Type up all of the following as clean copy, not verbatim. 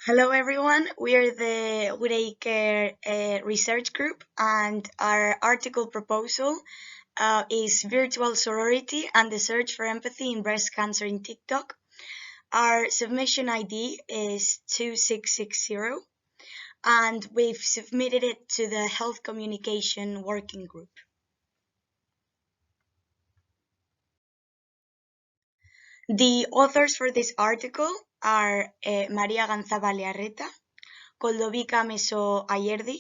Hello everyone, we are the Care research group and our article proposal is Virtual Sorority and the Search for Empathy in Breast Cancer in TikTok. Our submission ID is 2660 and we've submitted it to the Health Communication Working Group. The authors for this article are María Ganzaba Learreta, Coldovica Meso Ayerdi,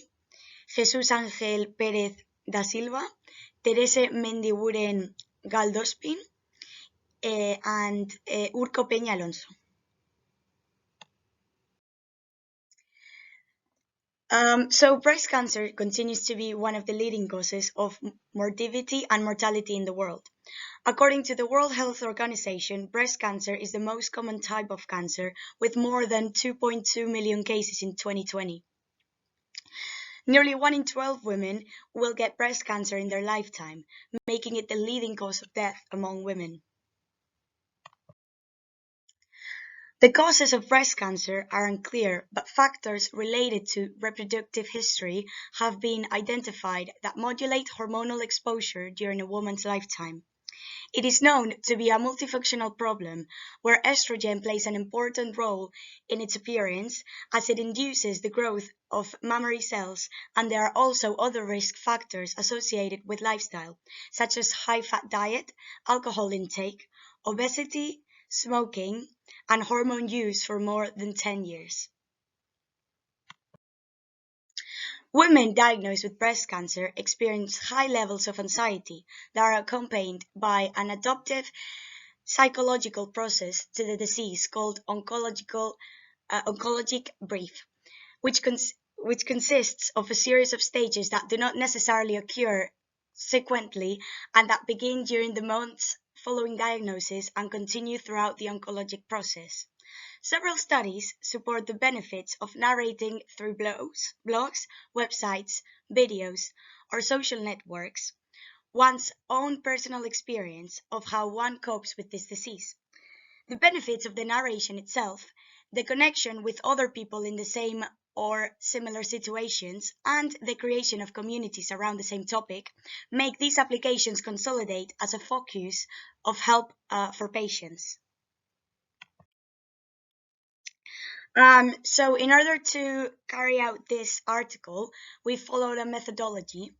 Jesús Ángel Pérez da Silva, Terese Mendiguren Galdospin, and Urco Peña Alonso. So breast cancer continues to be one of the leading causes of morbidity and mortality in the world. According to the World Health Organization, breast cancer is the most common type of cancer, with more than 2.2 million cases in 2020. Nearly 1 in 12 women will get breast cancer in their lifetime, making it the leading cause of death among women. The causes of breast cancer are unclear, but factors related to reproductive history have been identified that modulate hormonal exposure during a woman's lifetime. It is known to be a multifunctional problem where estrogen plays an important role in its appearance as it induces the growth of mammary cells, and there are also other risk factors associated with lifestyle, such as high-fat diet, alcohol intake, obesity, smoking, and hormone use for more than 10 years. Women diagnosed with breast cancer experience high levels of anxiety that are accompanied by an adaptive psychological process to the disease called oncologic grief, which consists of a series of stages that do not necessarily occur sequentially and that begin during the months following diagnosis and continue throughout the oncologic process. Several studies support the benefits of narrating through blogs, websites, videos, or social networks one's own personal experience of how one copes with this disease. The benefits of the narration itself, the connection with other people in the same or similar situations, and the creation of communities around the same topic make these applications consolidate as a focus of help for patients. So in order to carry out this article, we followed a methodology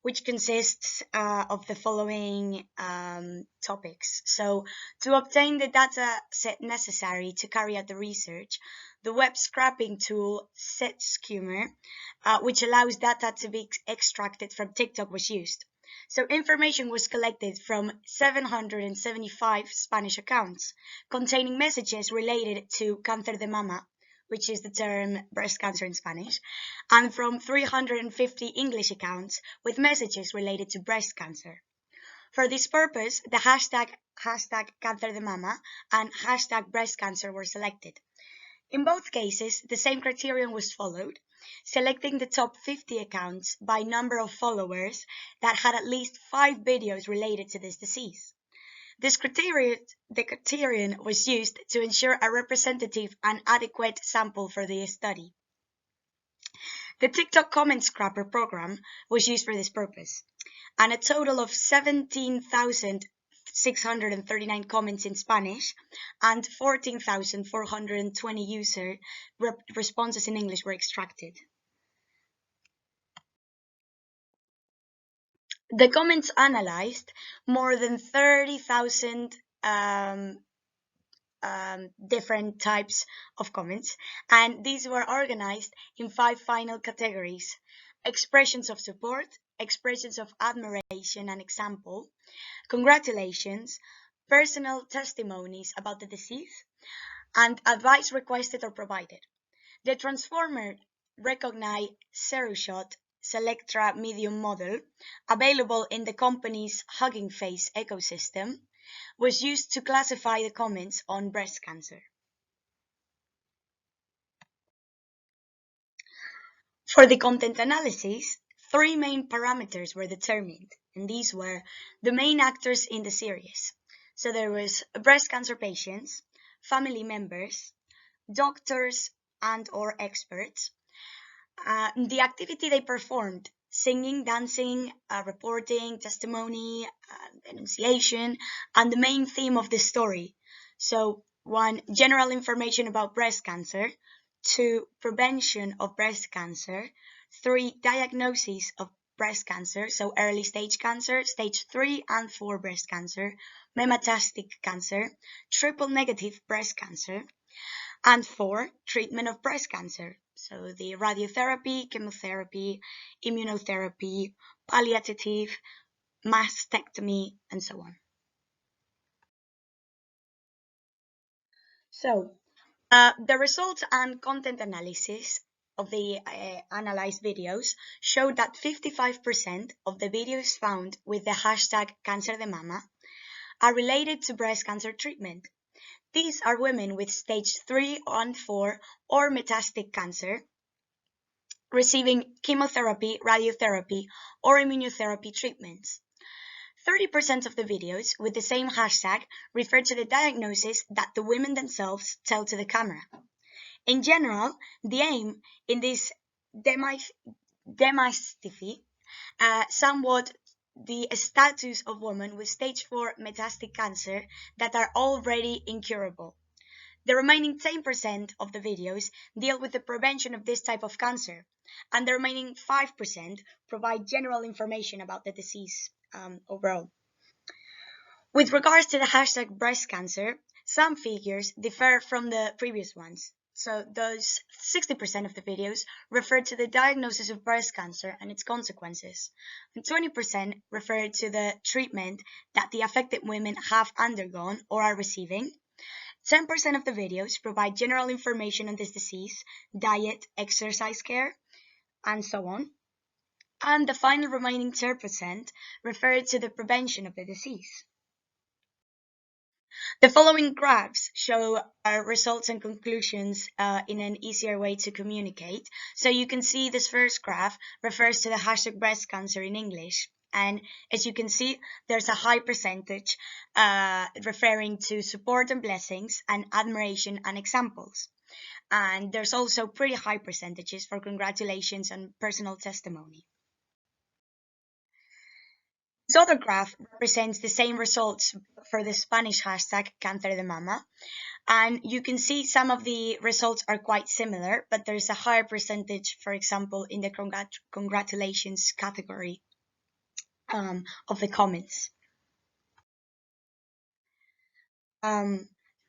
which consists of the following topics. So to obtain the data set necessary to carry out the research, the web scraping tool SetSkimmer, which allows data to be extracted from TikTok, was used. So information was collected from 775 Spanish accounts containing messages related to cáncer de mama, which is the term breast cancer in Spanish, and from 350 English accounts with messages related to breast cancer. For this purpose, the hashtag cáncer de mama and hashtag breast cancer were selected. In both cases, the same criterion was followed, selecting the top 50 accounts by number of followers that had at least 5 videos related to this disease. The criterion was used to ensure a representative and adequate sample for the study. The TikTok comment scrapper program was used for this purpose, and a total of 17,639 comments in Spanish and 14,420 user responses in English were extracted. The comments analyzed more than 30,000 different types of comments, and these were organized in 5 final categories: expressions of support, expressions of admiration and example, congratulations, personal testimonies about the disease, and advice requested or provided. The transformer recognized ZeroShot Selectra medium model, available in the company's Hugging Face ecosystem, was used to classify the comments on breast cancer. For the content analysis, 3 main parameters were determined, and these were the main actors in the series. So there was breast cancer patients, family members, doctors, and or experts. The activity they performed: singing, dancing, reporting, testimony, enunciation, and the main theme of the story. So 1, general information about breast cancer; 2, prevention of breast cancer; 3, diagnosis of breast cancer, so early stage cancer, stage 3 and 4 breast cancer, metastatic cancer, triple negative breast cancer; and 4, treatment of breast cancer, so the radiotherapy, chemotherapy, immunotherapy, palliative, mastectomy, and so on. So the results and content analysis of the analyzed videos showed that 55% of the videos found with the hashtag Cáncer de Mama are related to breast cancer treatment. These are women with stage 3 and 4 or metastatic cancer receiving chemotherapy, radiotherapy, or immunotherapy treatments. 30% of the videos with the same hashtag refer to the diagnosis that the women themselves tell to the camera. In general, the aim in this demystify somewhat the status of women with stage 4 metastatic cancer that are already incurable. The remaining 10% of the videos deal with the prevention of this type of cancer, and the remaining 5% provide general information about the disease overall. With regards to the hashtag breast cancer, some figures differ from the previous ones. So those 60% of the videos refer to the diagnosis of breast cancer and its consequences, and 20% refer to the treatment that the affected women have undergone or are receiving. 10% of the videos provide general information on this disease, diet, exercise care, and so on. And the final remaining 10% refer to the prevention of the disease. The following graphs show results and conclusions in an easier way to communicate. So you can see this first graph refers to the hashtag breast cancer in English. And as you can see, there's a high percentage referring to support and blessings and admiration and examples. And there's also pretty high percentages for congratulations and personal testimony. This other graph represents the same results for the Spanish hashtag Cáncer de Mama. And you can see some of the results are quite similar, but there's a higher percentage, for example, in the congratulations category of the comments.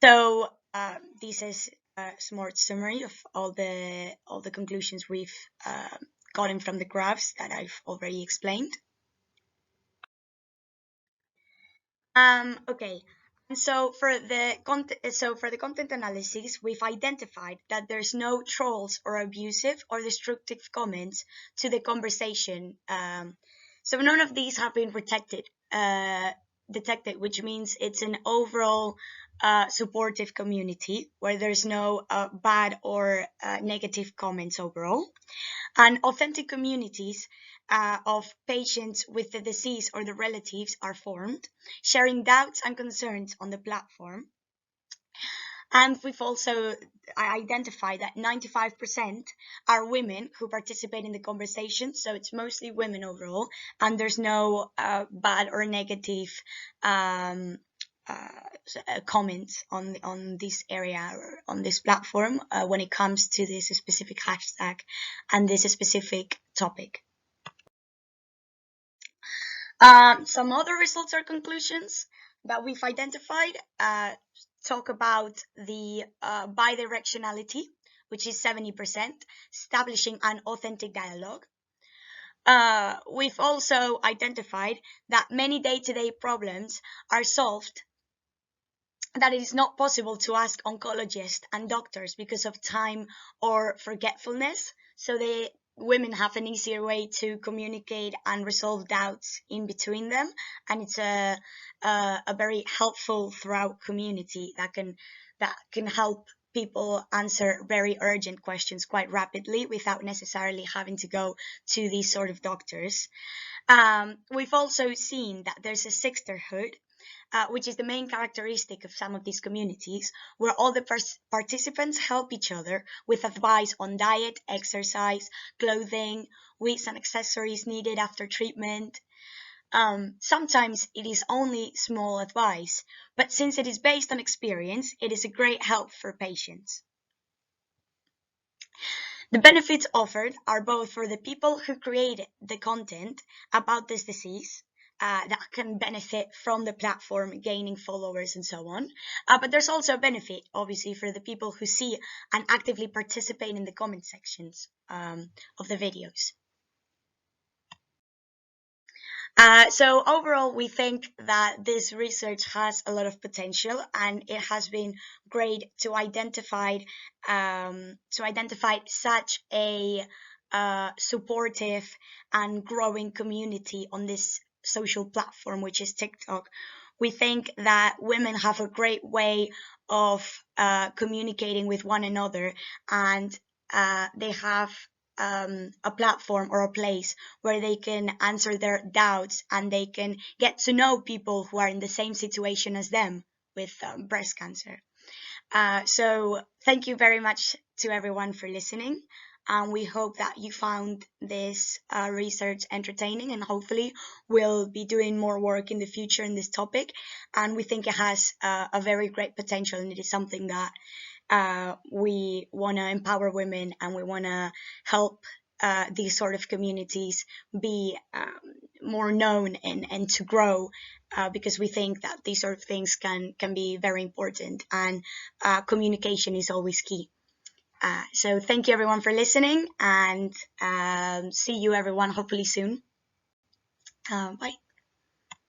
This is a smart summary of all the conclusions we've gotten from the graphs that I've already explained. Okay. So for the content analysis, we've identified that there's no trolls or abusive or destructive comments to the conversation. So none of these have been detected, which means it's an overall supportive community where there's no bad or negative comments overall. And authentic communities of patients with the disease or the relatives are formed, sharing doubts and concerns on the platform. And we've also identified that 95% are women who participate in the conversation, so it's mostly women overall, and there's no bad or negative comments on this area or on this platform when it comes to this specific hashtag and this specific topic. Some other results or conclusions that we've identified talk about the bidirectionality, which is 70%, establishing an authentic dialogue. We've also identified that many day-to-day problems are solved, that it is not possible to ask oncologists and doctors because of time or forgetfulness. So the women have an easier way to communicate and resolve doubts in between them, and it's a very helpful throughout community that can help people answer very urgent questions quite rapidly without necessarily having to go to these sort of doctors. We've also seen that there's a sisterhood which is the main characteristic of some of these communities, where all the participants help each other with advice on diet, exercise, clothing, wigs and accessories needed after treatment. Sometimes it is only small advice, but since it is based on experience, it is a great help for patients. The benefits offered are both for the people who create the content about this disease, that can benefit from the platform, gaining followers and so on. But there's also a benefit, obviously, for the people who see and actively participate in the comment sections of the videos. So overall, we think that this research has a lot of potential, and it has been great to identify such a supportive and growing community on this social platform, which is TikTok. We think that women have a great way of communicating with one another, and they have a platform or a place where they can answer their doubts, and they can get to know people who are in the same situation as them with breast cancer. So thank you very much to everyone for listening, and we hope that you found this research entertaining, and hopefully we'll be doing more work in the future in this topic. And we think it has a very great potential, and it is something that we want to empower women, and we want to help these sort of communities be more known and to grow, because we think that these sort of things can be very important, and communication is always key. So thank you everyone for listening, and see you everyone hopefully soon. Bye.